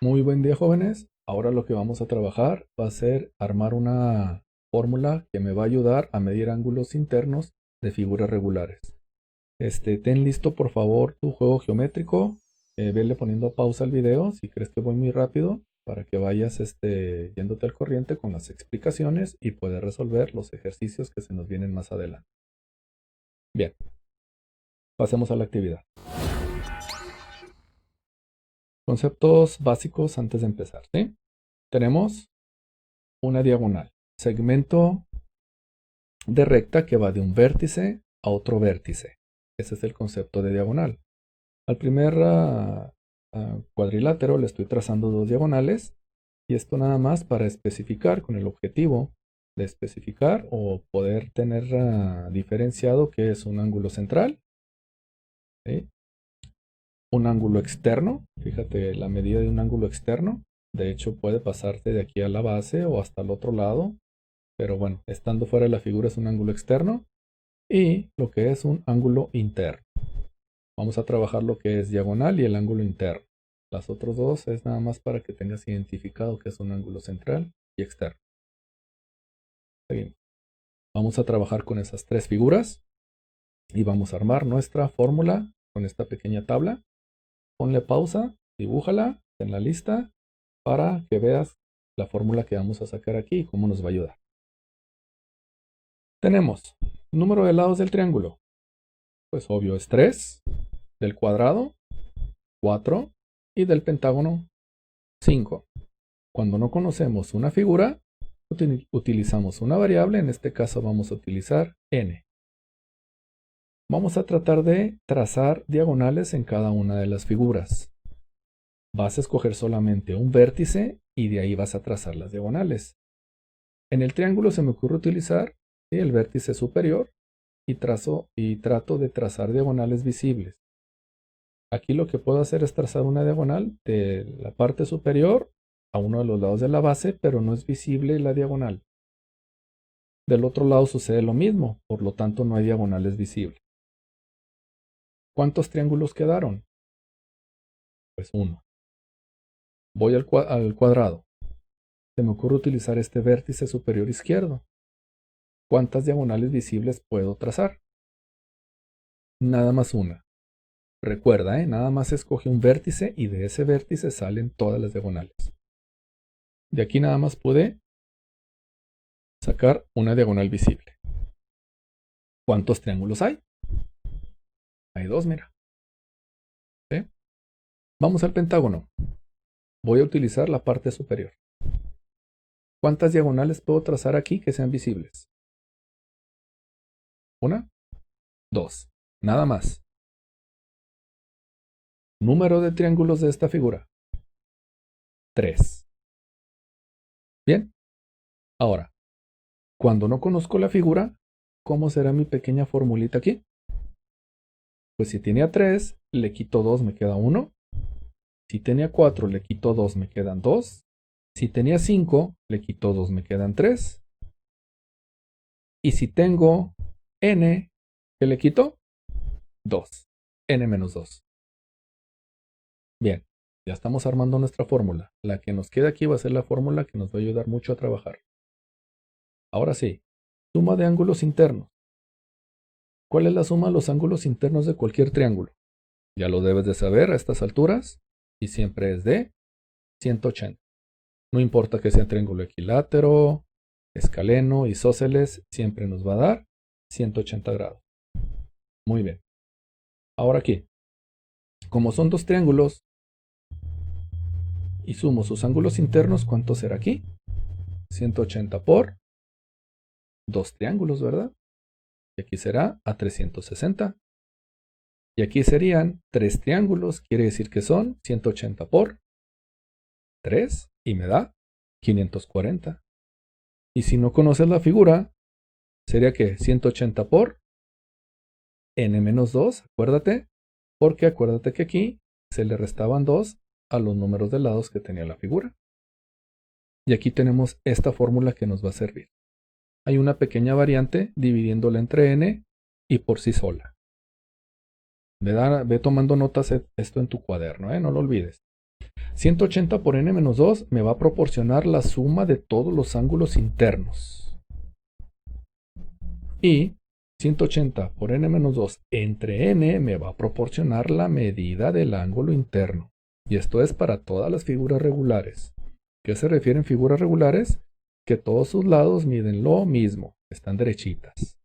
Muy buen día, jóvenes. Ahora lo que vamos a trabajar va a ser armar una fórmula que me va a ayudar a medir ángulos internos de figuras regulares. Ten listo por favor tu juego geométrico. Vele poniendo pausa al video si crees que voy muy rápido para que vayas yéndote al corriente con las explicaciones y puedas resolver los ejercicios que se nos vienen más adelante. Bien, pasemos a la actividad. Conceptos básicos antes de empezar, ¿sí? Tenemos una diagonal, segmento de recta que va de un vértice a otro vértice. Ese es el concepto de diagonal. Al primer cuadrilátero le estoy trazando dos diagonales y esto nada más para especificar con el objetivo de especificar o poder tener diferenciado qué es un ángulo central, ¿sí? Un ángulo externo, fíjate la medida de un ángulo externo, de hecho puede pasarte de aquí a la base o hasta el otro lado, pero bueno, estando fuera de la figura es un ángulo externo y lo que es un ángulo interno. Vamos a trabajar lo que es diagonal y el ángulo interno. Las otras dos es nada más para que tengas identificado que es un ángulo central y externo. Seguimos. Vamos a trabajar con esas tres figuras y vamos a armar nuestra fórmula con esta pequeña tabla. Ponle pausa, dibújala en la lista para que veas la fórmula que vamos a sacar aquí y cómo nos va a ayudar. Tenemos número de lados del triángulo. Pues obvio es 3, del cuadrado 4 y del pentágono 5. Cuando no conocemos una figura, utilizamos una variable, en este caso vamos a utilizar n. Vamos a tratar de trazar diagonales en cada una de las figuras. Vas a escoger solamente un vértice y de ahí vas a trazar las diagonales. En el triángulo se me ocurre utilizar el vértice superior y trato de trazar diagonales visibles. Aquí lo que puedo hacer es trazar una diagonal de la parte superior a uno de los lados de la base, pero no es visible la diagonal. Del otro lado sucede lo mismo, por lo tanto no hay diagonales visibles. ¿Cuántos triángulos quedaron? Pues uno. Voy al cuadrado. Se me ocurre utilizar este vértice superior izquierdo. ¿Cuántas diagonales visibles puedo trazar? Nada más una. Recuerda, nada más escoge un vértice y de ese vértice salen todas las diagonales. De aquí nada más pude sacar una diagonal visible. ¿Cuántos triángulos hay? Hay dos, mira. ¿Sí? Vamos al pentágono. Voy a utilizar la parte superior. ¿Cuántas diagonales puedo trazar aquí que sean visibles? Una, dos. Nada más. Número de triángulos de esta figura. 3. Bien. Ahora, cuando no conozco la figura, ¿cómo será mi pequeña formulita aquí? Pues si tenía 3, le quito 2, me queda 1. Si tenía 4, le quito 2, me quedan 2. Si tenía 5, le quito 2, me quedan 3. Y si tengo n, ¿qué le quito? 2. N menos 2. Bien, ya estamos armando nuestra fórmula. La que nos queda aquí va a ser la fórmula que nos va a ayudar mucho a trabajar. Ahora sí, suma de ángulos internos. ¿Cuál es la suma de los ángulos internos de cualquier triángulo? Ya lo debes de saber a estas alturas y siempre es de 180. No importa que sea triángulo equilátero, escaleno, isósceles, siempre nos va a dar 180 grados. Muy bien. Ahora aquí, como son dos triángulos y sumo sus ángulos internos, ¿cuánto será aquí? 180 por dos triángulos, ¿verdad? Y aquí será a 360. Y aquí serían tres triángulos, quiere decir que son 180 por 3 y me da 540. Y si no conoces la figura, sería que 180 por n menos 2, acuérdate, porque acuérdate que aquí se le restaban 2 a los números de lados que tenía la figura. Y aquí tenemos esta fórmula que nos va a servir. Hay una pequeña variante dividiéndola entre n y por sí sola. Ve tomando notas esto en tu cuaderno, no lo olvides. 180 por n menos 2 me va a proporcionar la suma de todos los ángulos internos. Y 180 por n menos 2 entre n me va a proporcionar la medida del ángulo interno. Y esto es para todas las figuras regulares. ¿Qué se refieren figuras regulares? Que todos sus lados miden lo mismo, están derechitas.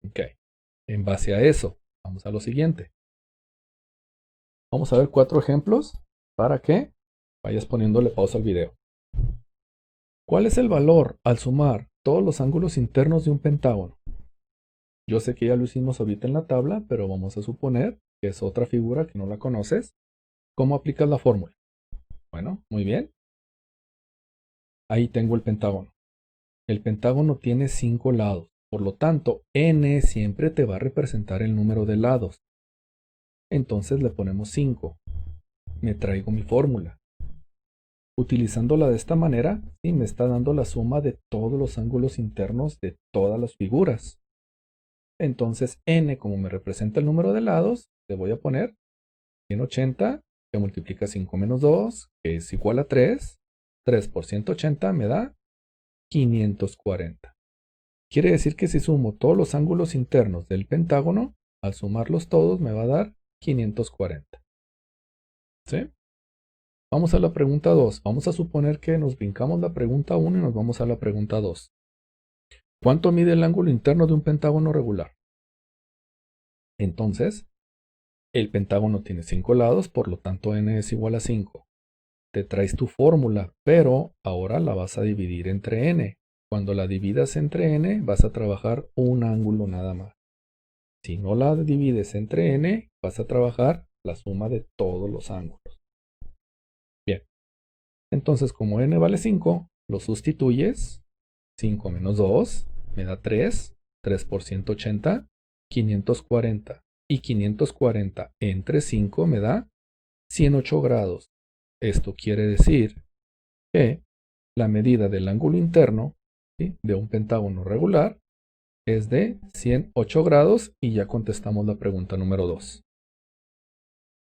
Ok, en base a eso, vamos a lo siguiente. Vamos a ver 4 ejemplos para que vayas poniéndole pausa al video. ¿Cuál es el valor al sumar todos los ángulos internos de un pentágono? Yo sé que ya lo hicimos ahorita en la tabla, pero vamos a suponer que es otra figura que no la conoces. ¿Cómo aplicas la fórmula? Bueno, muy bien. Ahí tengo el pentágono. El pentágono tiene 5 lados. Por lo tanto, n siempre te va a representar el número de lados. Entonces le ponemos 5. Me traigo mi fórmula. Utilizándola de esta manera, sí, me está dando la suma de todos los ángulos internos de todas las figuras. Entonces, n, como me representa el número de lados, le voy a poner 180, que multiplica 5 menos 2, que es igual a 3. 3 por 180 me da 540. Quiere decir que si sumo todos los ángulos internos del pentágono, al sumarlos todos me va a dar 540. ¿Sí? Vamos a la pregunta 2. Vamos a suponer que nos brincamos la pregunta 1 y nos vamos a la pregunta 2. ¿Cuánto mide el ángulo interno de un pentágono regular? Entonces, el pentágono tiene 5 lados, por lo tanto n es igual a 5. Te traes tu fórmula, pero ahora la vas a dividir entre n. Cuando la dividas entre n, vas a trabajar un ángulo nada más. Si no la divides entre n, vas a trabajar la suma de todos los ángulos. Bien, entonces como n vale 5, lo sustituyes. 5 menos 2 me da 3. 3 por 180, 540. Y 540 entre 5 me da 108 grados. Esto quiere decir que la medida del ángulo interno, ¿sí?, de un pentágono regular es de 108 grados y ya contestamos la pregunta número 2.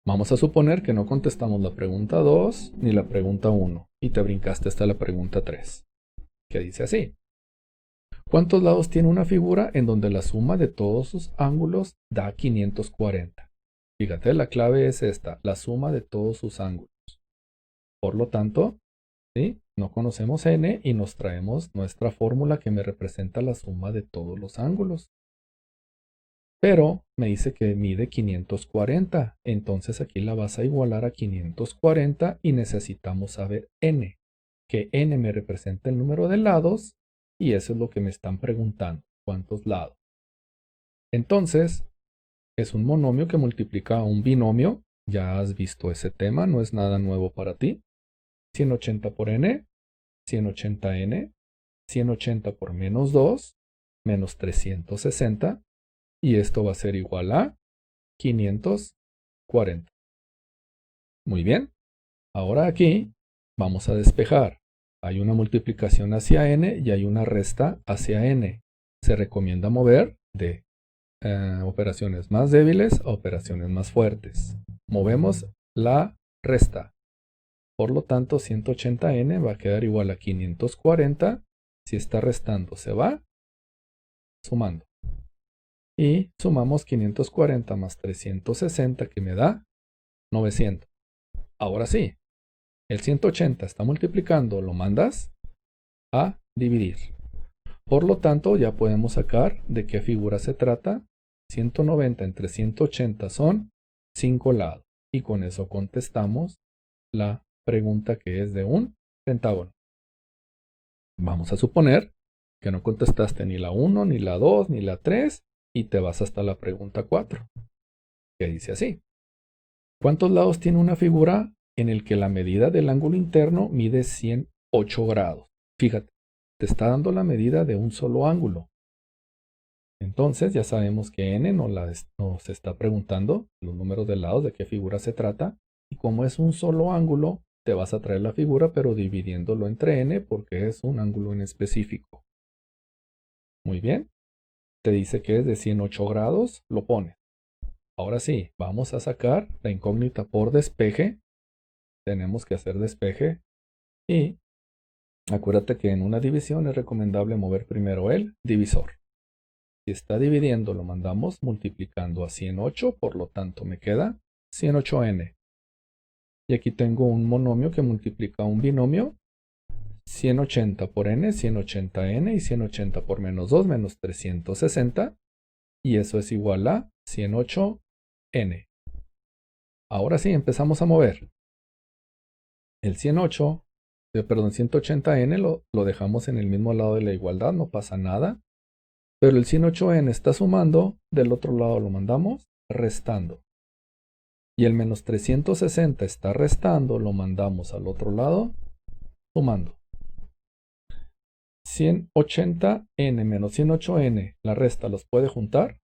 Vamos a suponer que no contestamos la pregunta 2 ni la pregunta 1 y te brincaste hasta la pregunta 3, que dice así. ¿Cuántos lados tiene una figura en donde la suma de todos sus ángulos da 540? Fíjate, la clave es esta, la suma de todos sus ángulos. Por lo tanto, ¿sí?, no conocemos n y nos traemos nuestra fórmula que me representa la suma de todos los ángulos. Pero me dice que mide 540, entonces aquí la vas a igualar a 540 y necesitamos saber n, que n me representa el número de lados y eso es lo que me están preguntando, ¿cuántos lados? Entonces, es un monomio que multiplica a un binomio, ya has visto ese tema, no es nada nuevo para ti. 180 por n, 180n, 180 por menos 2, menos 360, y esto va a ser igual a 540. Muy bien, ahora aquí vamos a despejar. Hay una multiplicación hacia n y hay una resta hacia n. Se recomienda mover de operaciones más débiles a operaciones más fuertes. Movemos la resta. Por lo tanto, 180n va a quedar igual a 540. Si está restando, se va sumando. Y sumamos 540 más 360, que me da 900. Ahora sí, el 180 está multiplicando, lo mandas a dividir. Por lo tanto, ya podemos sacar de qué figura se trata. 190 entre 180 son 5 lados. Y con eso contestamos la pregunta, que es de un pentágono. Vamos a suponer que no contestaste ni la 1, ni la 2, ni la 3 y te vas hasta la pregunta 4, que dice así. ¿Cuántos lados tiene una figura en el que la medida del ángulo interno mide 108 grados? Fíjate, te está dando la medida de un solo ángulo. Entonces ya sabemos que n nos está preguntando los números de lados, de qué figura se trata. Y como es un solo ángulo, te vas a traer la figura, pero dividiéndolo entre n porque es un ángulo en específico. Muy bien. Te dice que es de 108 grados, lo pones. Ahora sí, vamos a sacar la incógnita por despeje. tenemos que hacer despeje y acuérdate que en una división es recomendable mover primero el divisor. Si está dividiendo, lo mandamos multiplicando a 108, por lo tanto me queda 108n. Y aquí tengo un monomio que multiplica un binomio, 180 por n, 180n, y 180 por menos 2, menos 360, y eso es igual a 108n. Ahora sí, empezamos a mover. El 180n lo dejamos en el mismo lado de la igualdad, no pasa nada. Pero el 108n está sumando, del otro lado lo mandamos restando. Y el menos 360 está restando, lo mandamos al otro lado sumando. 180n menos 108n, la resta los puede juntar,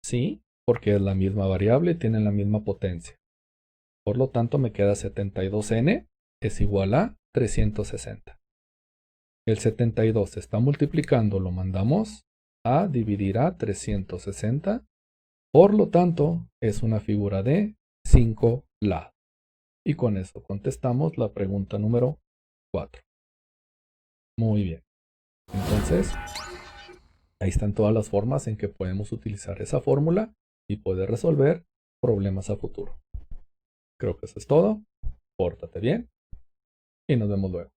sí, porque es la misma variable y tienen la misma potencia. Por lo tanto me queda 72n es igual a 360. El 72 se está multiplicando, lo mandamos a dividir a 360. Por lo tanto, es una figura de 5 lados. Y con eso contestamos la pregunta número 4. Muy bien. Entonces, ahí están todas las formas en que podemos utilizar esa fórmula y poder resolver problemas a futuro. Creo que eso es todo. Pórtate bien y nos vemos luego.